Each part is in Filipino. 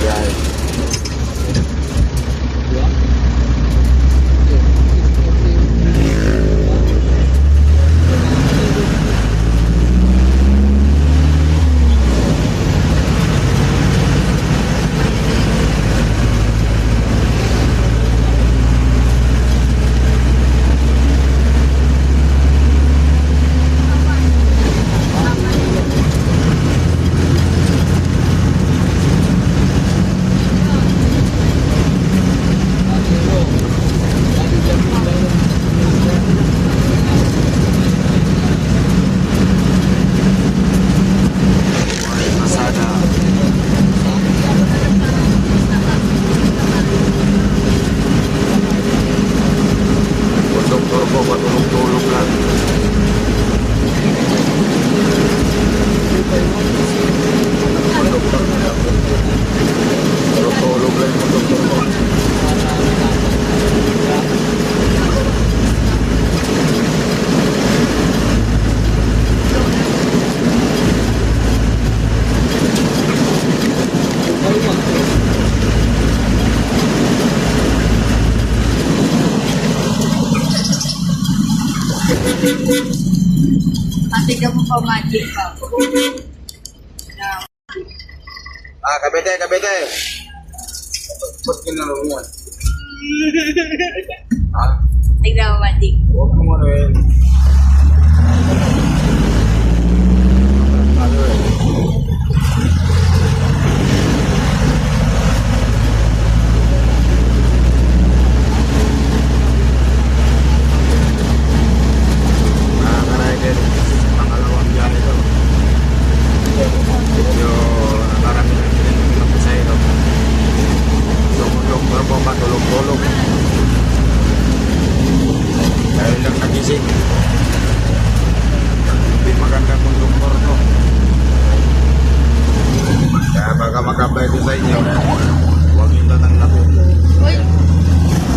biyahe. Tignan mo pa magic pa. Kabete, kabete. Ba't ginalaw mo yan? Tignan mo magic. Huwag mo ano yun. Ano yun? Tulog-tulog. Dahil lang nagising. Hindi magandang konduktor to. Kaya baka mag-apply ko sa inyo, huwag yung tatanggapin.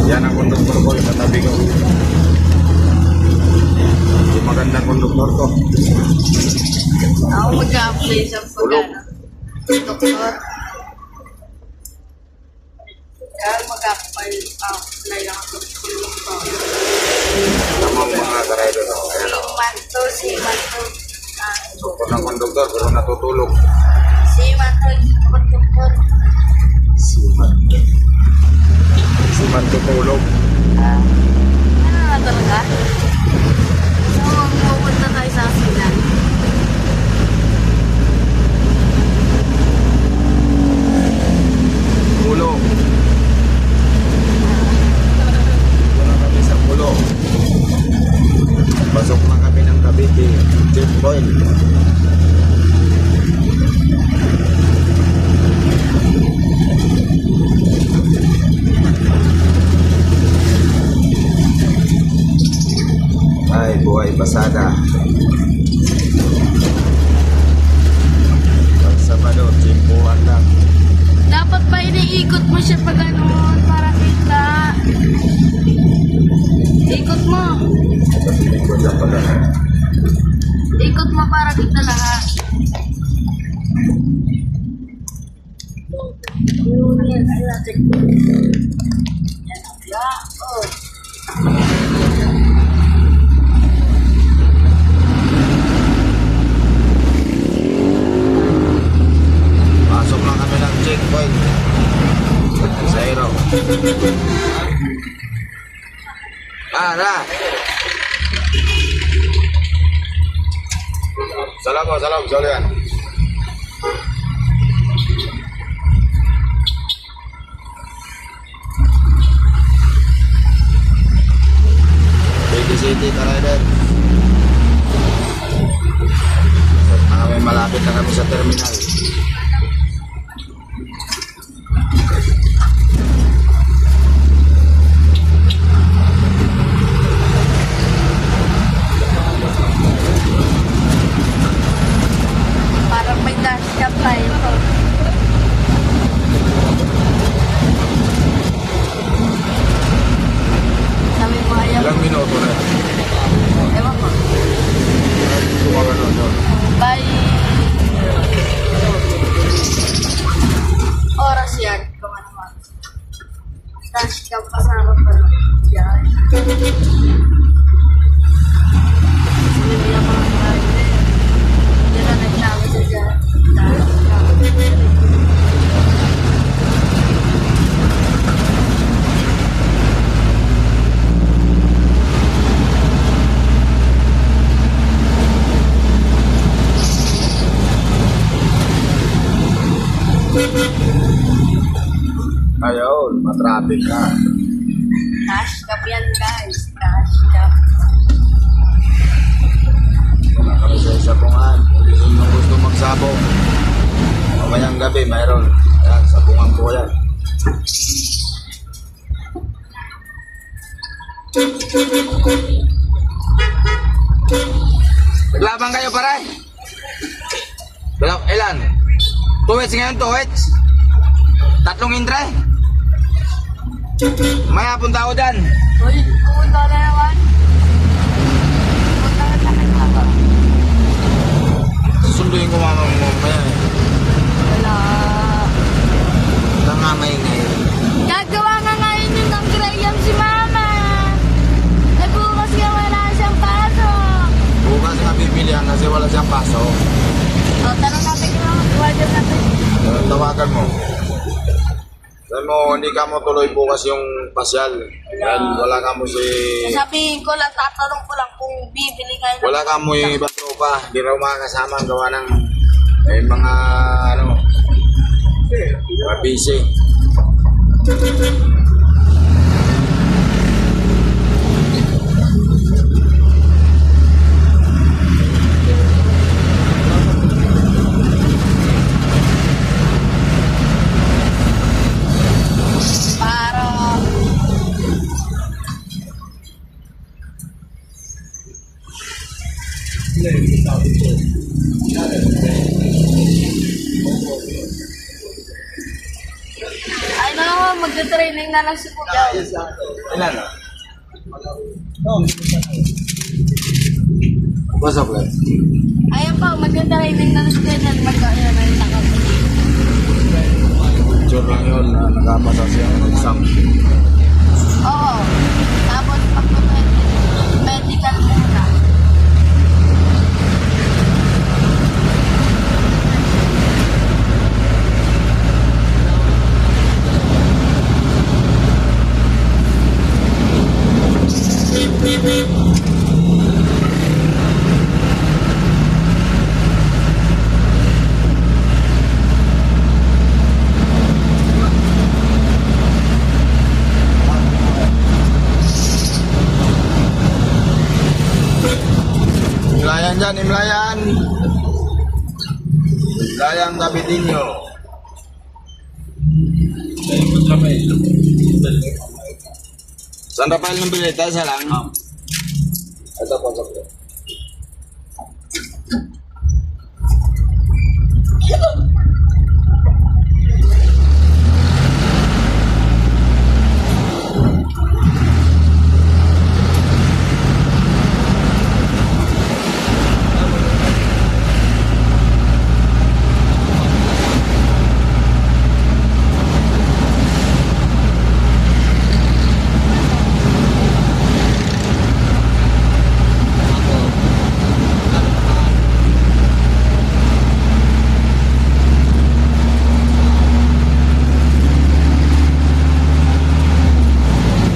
Yan ang konduktor ko, yung katabi ko. Hindi magandang konduktor to. Ako mag-apply sa pagkano. Doktor. Kaya mag-apply lang ako. Tama mga karider ako. Ayan ako. Si Manto. Doktor ng konduktor, pero natutulog. Si Manto, doktor. Si Man tutulog. Ano na talaga? So, pupunta tayo sa asinan. Pulo. Dito na kami sa pulo. Pasok na kami ng Cavite. Checkpoint. Ay, buhay pasada. Pag Sabado, simpuhan lang. Dapat ba iniikot mo siya pag gano'n para kita? Ikot mo. Ikot lang pala. Ikot mo para kita lahat. Yun yan. Ay, natin. Yan. Oh. Pasok lang kami ng checkpoint. Zero. Na. Salam, Julian. Baby City, karider. Malapit na kami sa terminal. Dash cam kasama pa lang. Yan. Sunod yung mga driver. Yan na naglawa sa dyan. Dash cam. Ayun, matraffic ka. Dash cam yan guys. Dash cam. Wala kami sa isapungan. Kung sino gusto magsabong. Mamayang gabi, mayroon. Yan, sabungan ko yan. Naglaban kayo, pare? Ilan? 2 hits ngayon, 2 hits? 3 intre? Maya, punta ako dyan. Uy, pumunta na naman. Pumunta na naman. Susunduin ko mama mo mamaya eh. Wala. Nangamay ngayon. Gagawa nga ngayon yun ng Graham si Mama. Nagbukas nga wala siyang pasok. Bukas nga bibilihan kasi wala siyang paso. O, tanong natin kung mag-wajan natin. Tawagan mo. Sabi mo, hindi ka mo tuloy bukas yung pasyal. Dahil wala ka mo si... Sasabihin ko lang, tatanong ko lang kung bibili kayo ng... Wala ka mo yung ibang tropa. Hindi raw makakasama ang gawa ng mga ano... mga busy. Para... Ay na, magta-training na lang si Kuya. Ilan? What's up, guys? Ayun pa, magta-training na lang si Kuya. Magkaya na yung nakapag. Picture lang yun na nakapasa siya ng exam. Oo. Tapos medical muna. Imlayan dyan, imlayan! Imlayan Davidinho. San Rafael ng Bilita, isa lang? Ito po, ito po.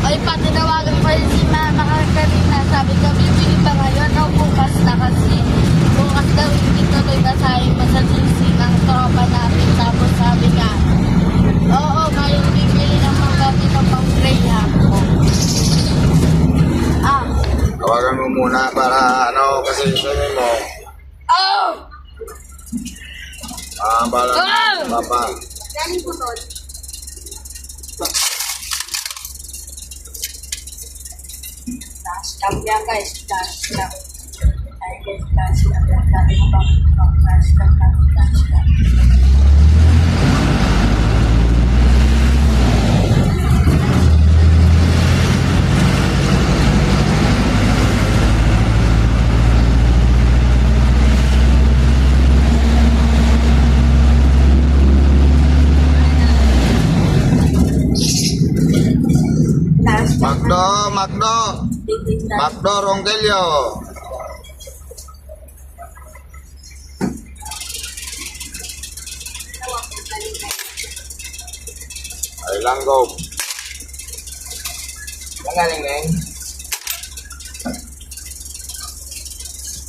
Ay, patinawagan pa rin si Mama kanina. Sabi ko, bibili pa ngayon o bukas na kasi. Bukas daw hindi tuloy basahin pa sa GC ng tropa natin. Tapos sabi nga, oo, ngayon bibili ng mga gamit ng pang-Graham. Ah, Tawagan mo muna para ano, kasi sabi mo, oh! bala papa. Galing po doon. Dash cam yan guys, dash cam. Ay guys, dash cam yan. Dami ko bang dash cam, dash cam. Magdo. Magdo Rongelio. Ay langgo. Magaling neng.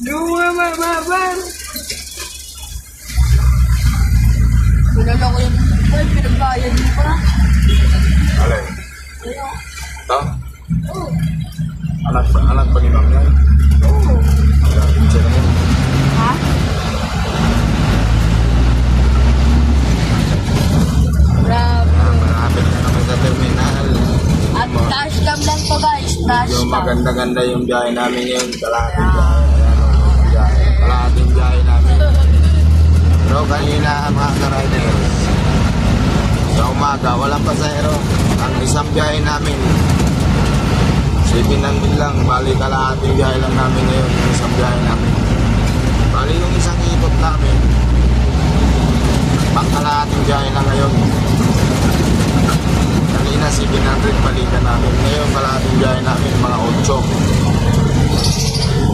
Dua mabar. Pinala ko yung boy, pinagbayad mo pa. Alay. Ayun. Ito? Oo. Anak pa ni Ma'am yan? Oo. Ayan, siya naman. Ha? Grabe. Malapit na kami sa terminal. At dash cam lang to guys. Dash Yung cam. maganda-ganda yung biyahe namin ngayon. Kalahating biyahe. Kalahating biyahe namin. Pero kanina mga ka-riders, sa umaga, walang pasahero. Ang isang biyahe namin, 700 lang. Bali kalahating biyahe lang namin ngayon. Yung isang biyahe namin. Bali yung isang ikot namin, pangkalahating biyahe lang ngayon. Kanina 700 balikan namin. Ngayon kalahating biyahe namin, mga 8.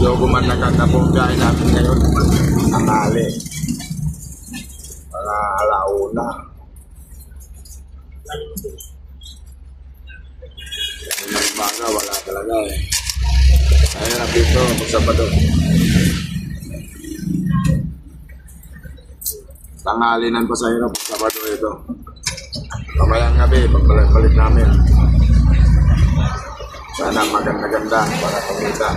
Yung gumanagad na pong biyahe namin ngayon. Tanghali. Mga alauna. Yung umaga, wala talaga eh. Ayun na dito, magsabado. Tanghali ng pasahero, magsabado ito. Kamayang gabi, pagbalik-balik namin. Sana maganda-ganda para kumita.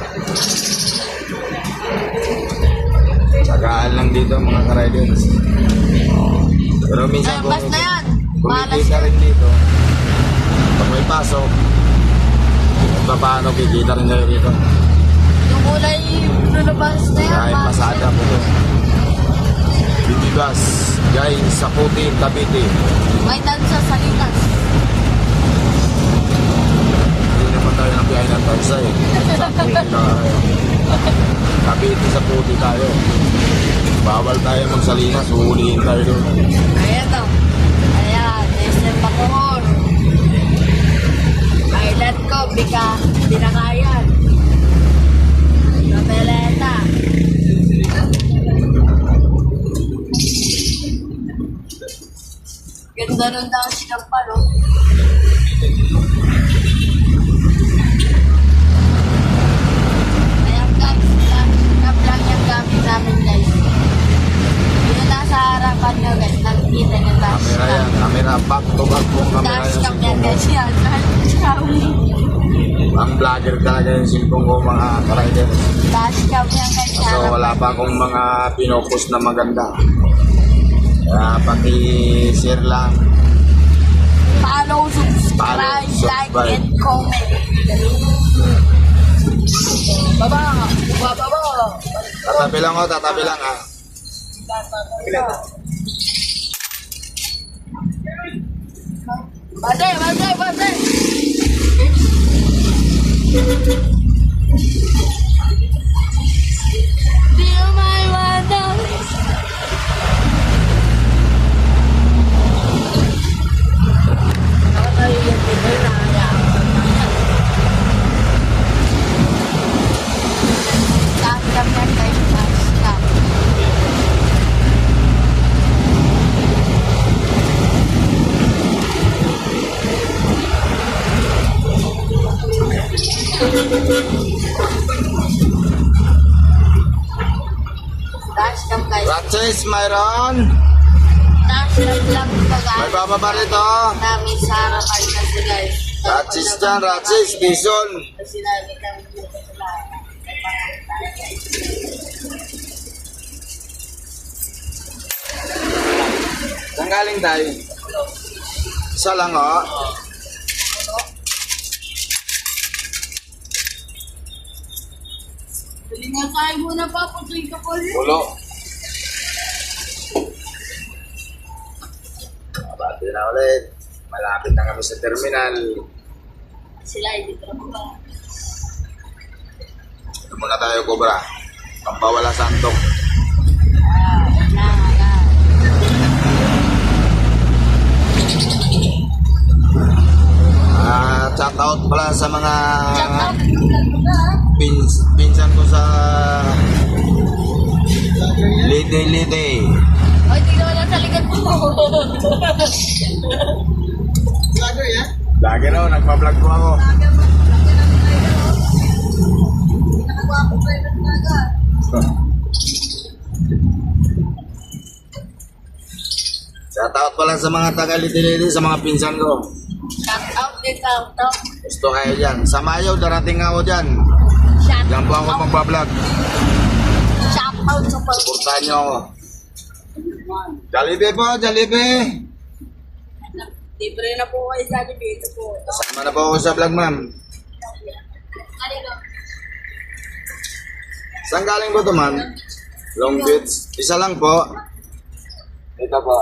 Tagaan lang dito mga ka-riders. Pero minsan Ay, basta yan. kumikita rin dito. Pag may pasok, kung paano kikita rin kayo dito. Yung kulay lulubas na yan. Kahit Mas- pasada po ito. Bibigas, gay, Saputi, Cavite. May tansa sa linas. Hindi naman tayo ng biyahe ng tansa eh. Saputi na tayo. Cavite, Saputi tayo. Bawal tayo magsalinas, uhulihin tayo doon. Ayan o. Ayan, SM Bacoor. Island ko, bika, binakayan. Nobeleta. Ganda nun daw sinampa, no? Ayan guys, sinap lang yung gamit namin guys. Yung nasa harapan nyo guys, nakikita nyo dash Kamera yan, cam. kamera, back to back po kamera Dash yan. cam yan Cellphone ko. guys yan. Dash cam. Ang vlogger talaga yung cellphone ko mga ka-riders. Dash cam yan guys. So wala pa akong mga pinopost na maganda. Kaya paki-share lang. Follow, subscribe, like, subscribe. and comment. Baba! Baba! Tatabi lang o, tatabi lang ha. Bate! Bate! Bate! Di mo maiwanan. Ako tayo yung pinay na hayaan ko na. Dash cam yan guys, dash cam. Dash cam guys. Ratches, mayroon. Dash cam lang ito May guys. bababa rito. Namin sa harapan kasi guys. Ratches dyan, Ratches, Bison. Kasi namin kami dito sa lahat. Saan galing tayo? Isa lang o. Hindi nga tayo muna pa, putoy ka po rin. Ulo. Abati na ulit. Malapit na kami sa terminal. Sila hindi pa ba? Ito muna tayo, Cobra. Pampawala santok. Chat Shoutout pala sa mga Shout out. pinsan ko sa Lite. Ay, hindi naman lang sa likod mo. Lagi raw, nagpa-vlog po ako. Nakagwapo pa rin talaga. Shoutout pala sa mga taga Lite, sa mga pinsan ko. Shout out din, shout out. Gusto kayo dyan. Sa Mayo, darating ako dyan. Shout Diyan po ako out. magpa-vlog. Shout out sa pag... Supportahan niyo ako. Jollibee po, Jollibee. Libre na po kayo sa dito po. Kasama na po ako sa vlog, ma'am. Saan galing po ito, ma'am? Long Beach. Isa lang po. Ito po.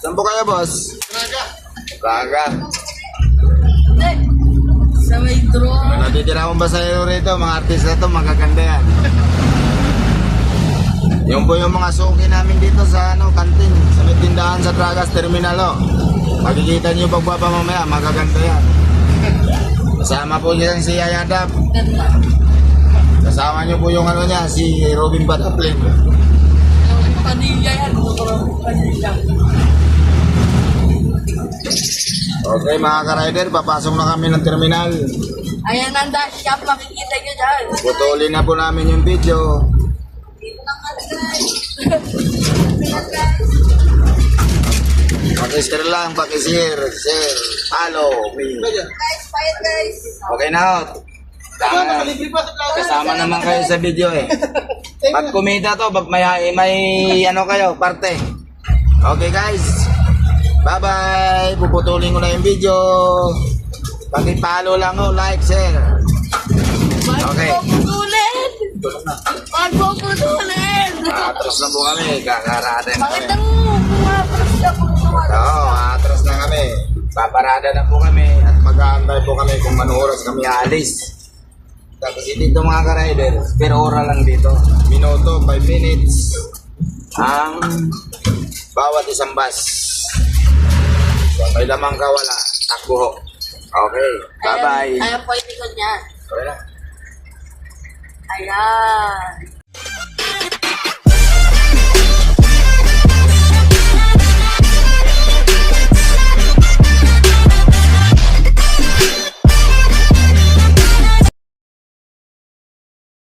Saan po kayo, boss? Braga. Sa may drone. Natitira akong basahero rito, mga artista to, magaganda yan. Yung po yung mga suki namin dito sa kantin, sa may tindahan sa Dragas Terminal. Makikita niyo pagbaba mamaya, magaganda yan. Kasama po niya si Yaya Dab. Ganda. Kasama niyo po yung niya, si Robin Bataplin. Padilla yan. Padilla. Okay mga ka-rider, papasok na kami ng terminal. Ayan ang dash shop, makikita nyo dyan. Putulin na po namin yung video. Dito lang kami guys. Pakishare lang, pakishare, share, follow me. Guys, fight guys. Okay na ho. Kasama naman kayo sa video eh. Pag kumita to, may ano kayo, parte. Okay guys. Bye-bye. Puputulin ko na yung video. Pag-follow lang ho, like, share. Okay. Puputulin! Pagpuputulin! Atras na po kami. Kakarada na Bakit kami. ang pumapras na pumapras? Oo, atras na kami. Paparada na po kami at mag-aantay po kami kung anong oras kami aalis. Tapos dito mga ka-rider, per oras lang dito. Minuto, 5 minutes ang bawat isang bus. So, may lamang ka wala, takbo ho. Okay, bye-bye. Ayan po yung likod niya. Okay na. Ayan.